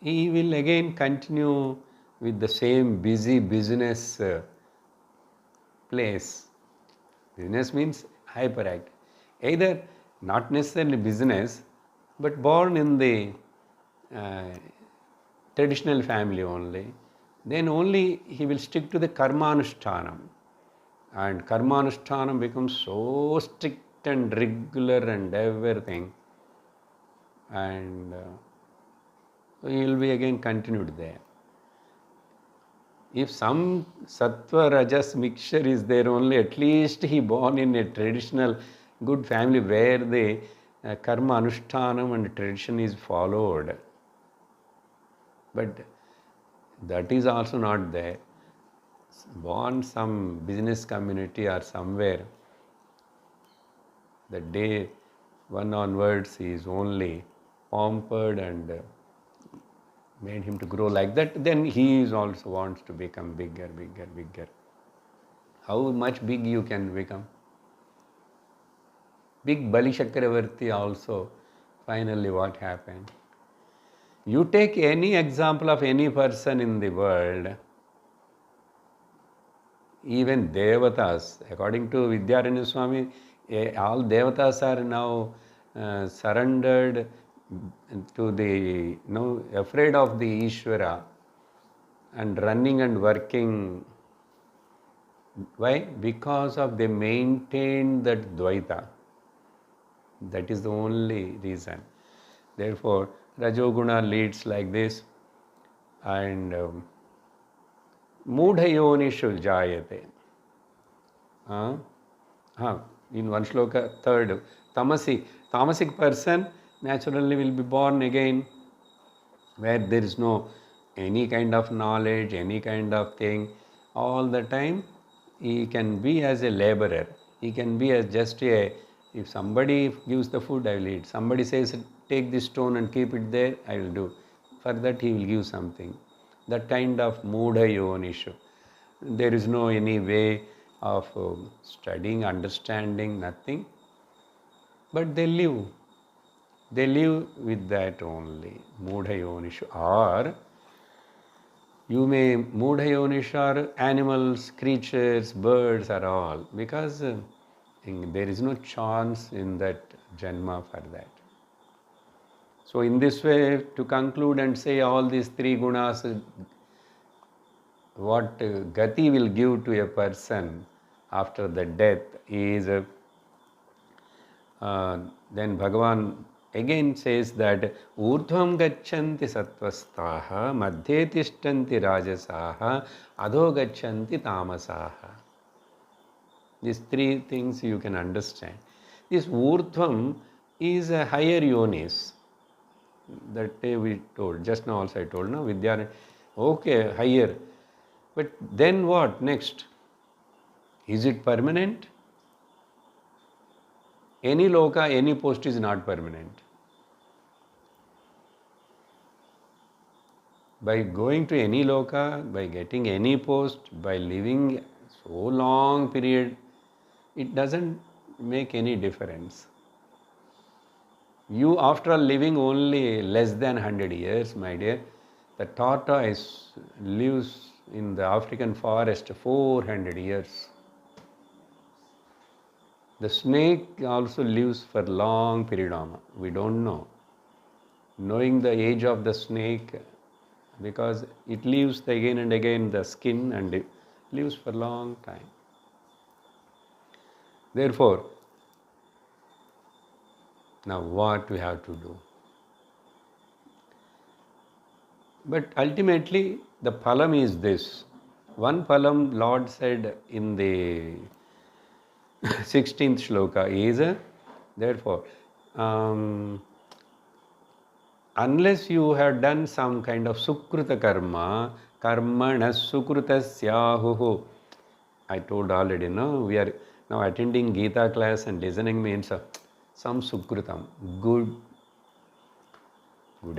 he will again continue with the same busy business place. Business means hyperact. Either not necessarily business, but born in the traditional family only, then only he will stick to the karmanushtanam. And karmanushtanam becomes so strict and regular and everything. And he will be again continued there. If some sattva rajas mixture is there only, at least he born in a traditional good family where the karma anushtanam and tradition is followed. But that is also not there. Born some business community or somewhere, the day 1 onwards he is only pampered and made him to grow like that, then he is also wants to become bigger. How much big you can become? Big Bali Chakravarti also, finally what happened? You take any example of any person in the world, even Devatas, according to Vidyaranya Swami, all Devatas are now surrendered to the, afraid of the Ishvara and running and working. Why? Because of they maintain that Dvaita. That is the only reason. Therefore, Rajoguna leads like this, and Mudhayonishu jayate. In one shloka, third, tamasic person naturally will be born again where there is no any kind of knowledge, any kind of thing. All the time he can be as a laborer. He can be as just a, if somebody gives the food, I will eat. Somebody says, take this stone and keep it there, I will do. For that he will give something. That kind of mudha yonishu. There is no any way of studying, understanding, nothing. But they live. They live with that only, mudha yonishu. Or you may mudha yonishu are animals, creatures, birds are all. Because there is no chance in that janma for that. So in this way, to conclude and say all these three gunas, what gati will give to a person after the death is, then Bhagavan again says that urdhvam gacchanti sattvastaha, madhye tishtanti rajasaha, adho gacchanti tamasaha. These three things you can understand. This urdhvam is a higher yonis. That day we told, just now also I told, no, Vidya, okay, higher. But then what next? Is it permanent? Any loka, any post is not permanent. By going to any loka, by getting any post, by living so long period, it doesn't make any difference. You, after living only less than 100 years, my dear, the tortoise lives in the African forest 400 years. The snake also lives for long period. We don't know. Knowing the age of the snake, because it leaves again and again the skin and it lives for long time. Therefore, now what we have to do? But ultimately, the phalam is this. One phalam Lord said in the 16th shloka is, therefore, unless you have done some kind of sukruta karma, karmana sukrutasyahuhu. I told already, no, we are now attending Gita class and listening means some sukrutam, good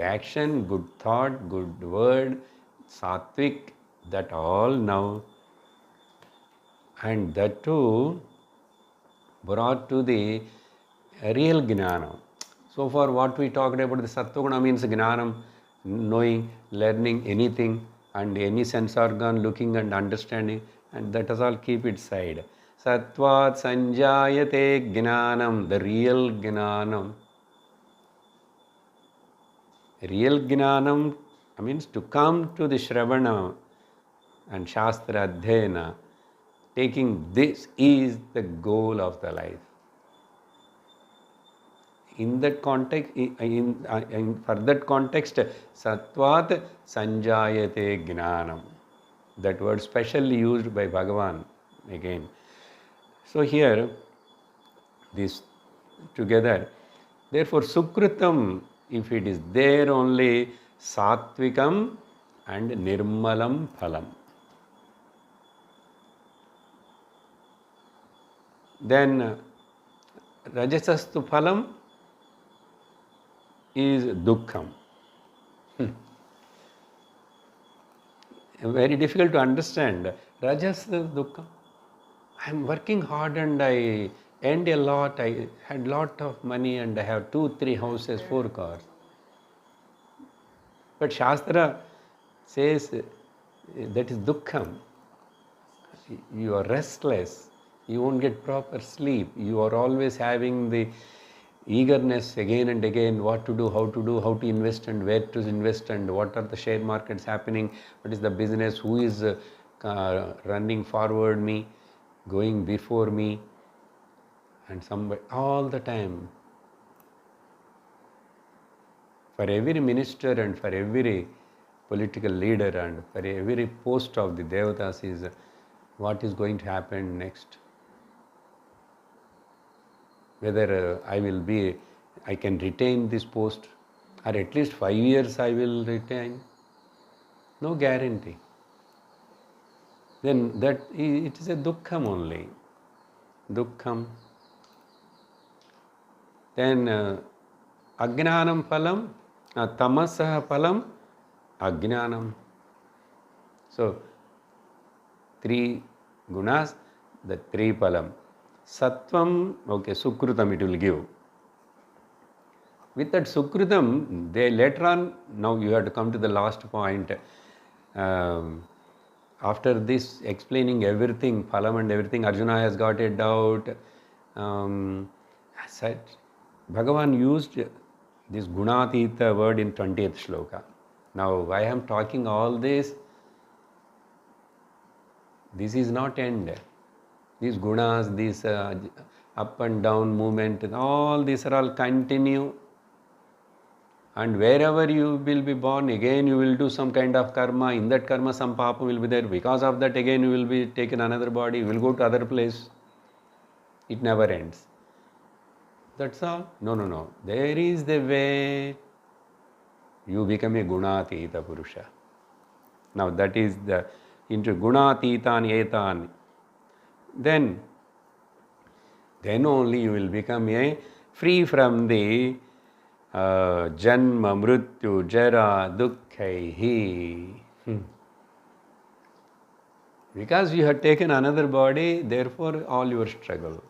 action, good thought, good word, sattvic, that all now, and that too brought to the real jnana. So far what we talked about, the sattva means jnanam, knowing, learning anything and any sense organ, looking and understanding, and that is all keep it side. Sattvat sanjayate jnanam, the real jnanam. Real jnanam means to come to the Shravana and Shastra Adhyayana, taking this is the goal of the life. In that context, for that context, Sattvat Sanjayate Jnanam. That word specially used by Bhagavan again. So here, this together. Therefore, Sukritam, if it is there only, Sattvikam and Nirmalam Phalam. Then Rajasastu Phalam is Dukkham. Very difficult to understand. Rajas Dukkham. I am working hard and I earned a lot, I had lot of money and I have 2, 3 houses, 4 cars. But Shastra says that is dukkham. You are restless, you won't get proper sleep, you are always having the eagerness again and again, what to do, how to invest and where to invest and what are the share markets happening, what is the business, who is running forward me, going before me, and somebody, all the time. For every minister and for every political leader and for every post of the Devatas is what is going to happen next. Whether I can retain this post or at least 5 years I will retain. No guarantee. Then that it is a dukkham only. Dukkham. Then ajnanam phalam, tamasah phalam, ajnanam. So 3 gunas, the 3 phalam. Sattvam, okay, sukrutam it will give. With that sukrutam, they later on, now you have to come to the last point. After this explaining everything, phalam and everything, Arjuna has got a doubt. Said, Bhagavan used this gunatita word in 20th shloka. Now I am talking all this. This is not end. These gunas, these up and down movement, all these are all continue. And wherever you will be born, again you will do some kind of karma. In that karma, some papa will be there. Because of that, again you will be taken another body. You will go to other place. It never ends. That's all. No. There is the way you become a gunatita purusha. Now that is the into gunatitan etan. Then only you will become a free from the janma, mrityu, jara, dukkaihi. Because you have taken another body, therefore all your struggle.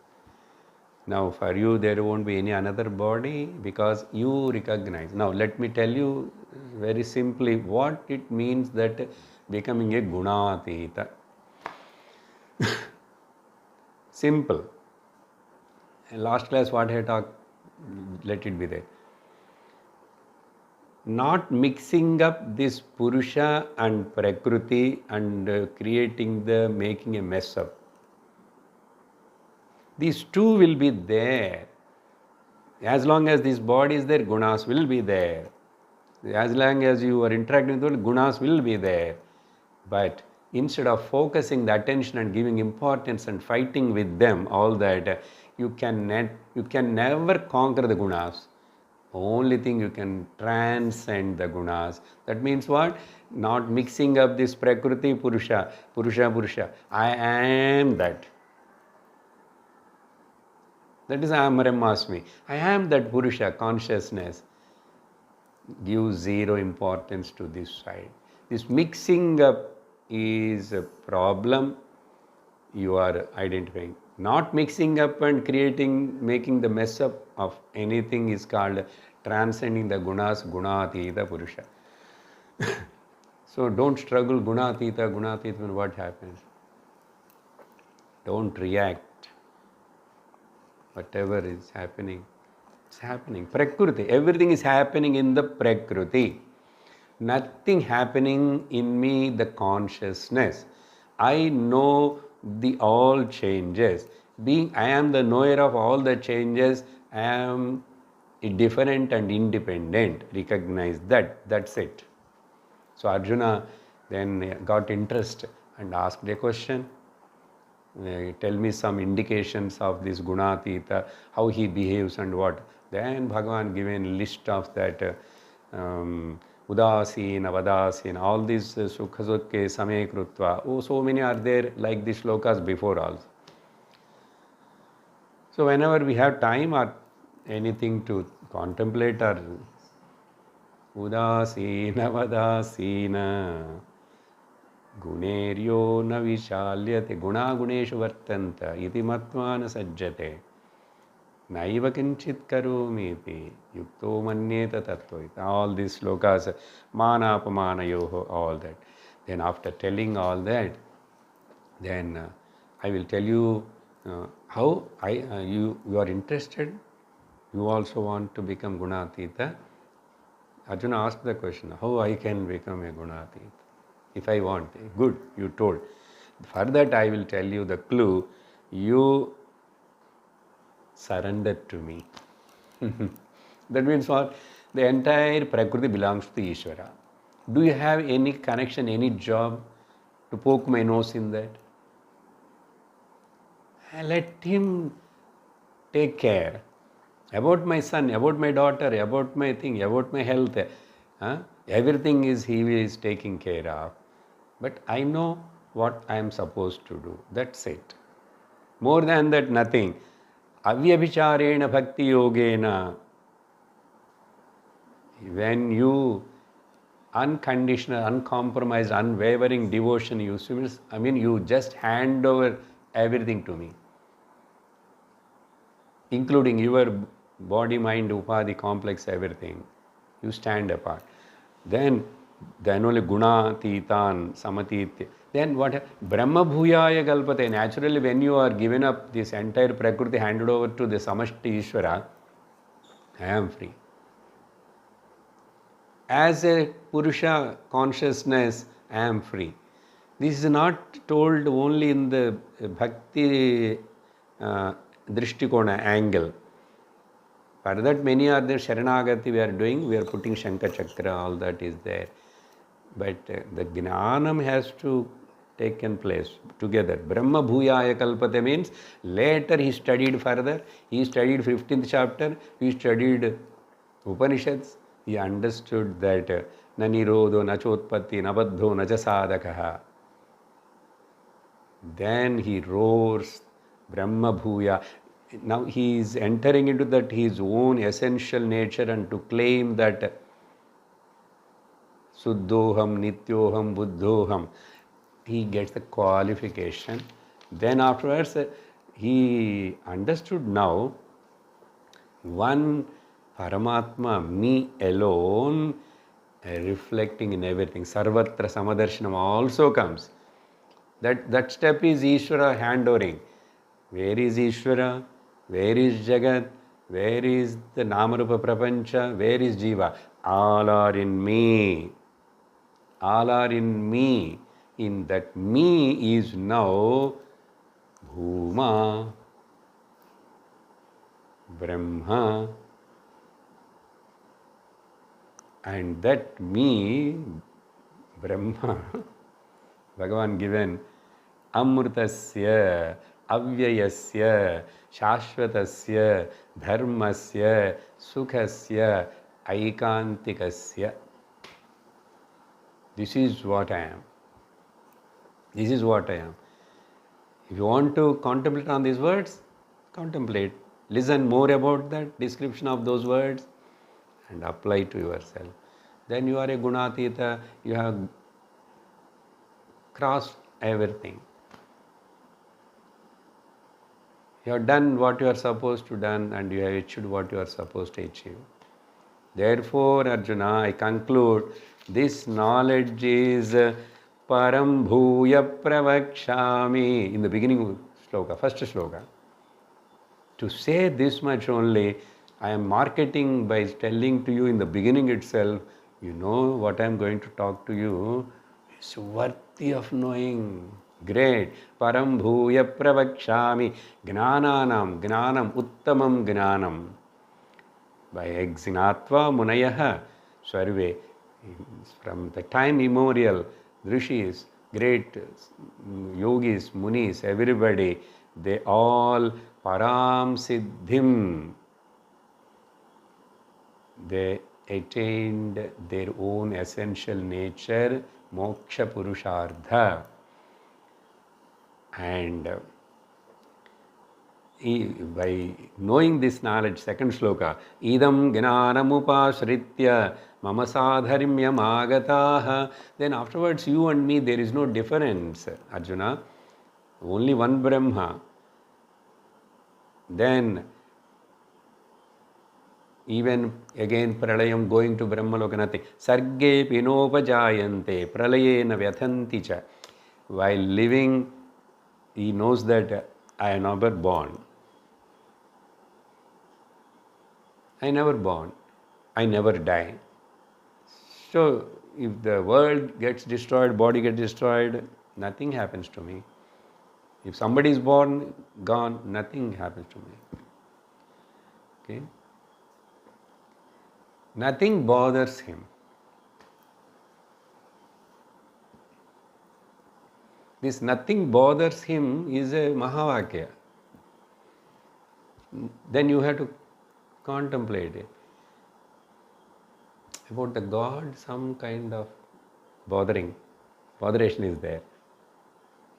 Now for you there won't be any another body because you recognize. Now let me tell you very simply what it means that becoming a gunatita. Simple. In last class what I talked, let it be there. Not mixing up this Purusha and Prakriti and making a mess up. These two will be there. As long as this body is there, gunas will be there. As long as you are interacting with the world, gunas will be there. But instead of focusing the attention and giving importance and fighting with them, all that, you can never conquer the gunas. Only thing you can transcend the gunas. That means what? Not mixing up this Prakriti, Purusha. I am that. That is Aham Brahmasmi. I am that Purusha, consciousness. Give zero importance to this side. This mixing up is a problem you are identifying. Not mixing up and making the mess up of anything is called transcending the gunas, gunatita purusha. So don't struggle gunatita, what happens? Don't react. Whatever is happening, it's happening. Prakriti, everything is happening in the Prakriti. Nothing happening in me, the consciousness. I know the all changes. I am the knower of all the changes. I am different and independent. Recognize that. That's it. So Arjuna then got interest and asked a question. Tell me some indications of this gunatita, how he behaves and what. Then Bhagavan given list of that udasina, vadasina, all these sukha sukhe same krutva. Oh, so many are there like these shlokas before also. So whenever we have time or anything to contemplate or udasina, vadasina, guneryo na vishalyate guna guneshu vartanta iti matva na sajjate. Naiva kinchit karomi iti yukto manyeta tattva. All these slokas, mana apamana yoho, all that. Then after telling all that, then I will tell you how you are interested. You also want to become gunatita. Arjuna asked the question, how I can become a gunatita? If I want, good, you told. For that I will tell you the clue. You surrender to me. That means what? The entire Prakriti belongs to Ishvara. Do you have any connection, any job to poke my nose in that? Let him take care about my son, about my daughter, about my thing, about my health. Everything he is taking care of. But I know what I am supposed to do. That's it. More than that, nothing. Avyabhicharena bhakti yogena. When you unconditional, uncompromised, unwavering devotion you just hand over everything to me, including your body, mind, upadhi, complex, everything. You stand apart. Then only guna, titan, samatitya. Then what? Brahma bhuyaya kalpate. Naturally, when you are given up this entire prakriti, handed over to the samashti Ishvara, I am free. As a Purusha consciousness, I am free. This is not told only in the Bhakti Drishtikona angle. For that, many are there. Sharanagati we are doing, we are putting Shankha Chakra, all that is there. But the Jnanam has to taken place together. Brahma Bhuyaya Kalpate means later he studied further. He studied 15th chapter, he studied Upanishads. He understood that na nirodho, na chotpatti, na baddho, na sadakaha. Then he roars Brahma Bhuya. Now he is entering into that his own essential nature and to claim that Suddhoham, Nityoham, Buddhoham. He gets the qualification. Then afterwards he understood now one Paramatma, me alone, reflecting in everything. Sarvatra Samadarshanam also comes. That step is Ishvara handovering. Where is Ishvara? Where is Jagat? Where is the Namarupa Prapancha? Where is Jiva? All are in me. All are in me. In that me is now Bhuma, Brahma, and that me, Brahma, Bhagavan given Amrutasya, Avyayasya, Shashvatasya, Dharmasya, Sukhasya, Aikantikasya. This is what I am. This is what I am. If you want to contemplate on these words, contemplate. Listen more about that description of those words and apply to yourself. Then you are a Gunatita, you have crossed everything. You have done what you are supposed to done and you have achieved what you are supposed to achieve. Therefore, Arjuna, I conclude, this knowledge is Param Bhuya Pravakshami. In the beginning sloka, first sloka. To say this much only, I am marketing by telling to you in the beginning itself, you know what I am going to talk to you is worthy of knowing. Great. Param Bhuya Pravakshami. Gnananam, Gnanam, Uttamam Gnanam. By Exinatva Munayaha Sarve. From the time immemorial, Rishis, great yogis, munis, everybody, they all Param Siddhim. They attained their own essential nature, Moksha Purushartha. And by knowing this knowledge, second sloka, idam gnanamupasritya mama sadharimyam agataha. Then afterwards, you and me, there is no difference, Arjuna. Only one Brahma. Then Even again pralayam, going to Brahmaloka, nothing. Sarge pinopajayante pralayena vyathanti cha. While living, he knows that I am never born. I never born. I never die. So if the world gets destroyed, body gets destroyed, nothing happens to me. If somebody is born, gone, nothing happens to me. Okay? Nothing bothers him. This nothing bothers him is a Mahavakya. Then you have to contemplate it. About the God, some kind of botheration is there.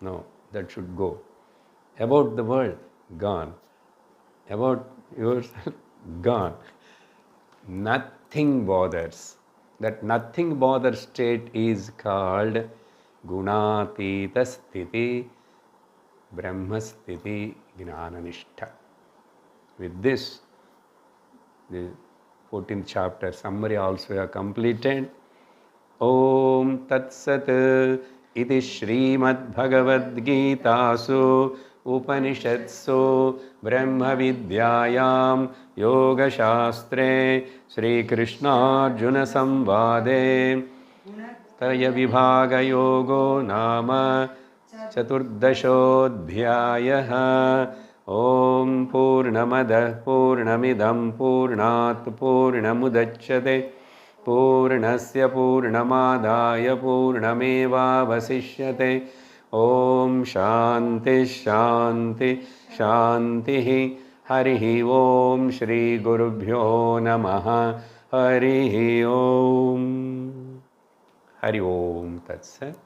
No, that should go. About the world, gone. About yourself, gone. Nothing bothers. That nothing bothers state is called Gunatita Sthiti Brahma Sthiti Jnananishta. With this, the 14th chapter summary also are completed. Om Tat Sat Iti Srimad Bhagavad Gitasu Upanishatsu Brahma Vidyayam Yoga Shastre Sri Krishna Arjuna Samvade Taya Vibhaga Yogo Nama Chaturdashodhyayaha. Om Purnamada Purnamidam Purnat Purnamudachyate Purnasya Purnamadaya Purnameva Vasishyate. Om Shanti Shanti Shanti. Harihi Om Shri Gurubhyo Namaha. Harihi Om. Hari Om Tat Sat.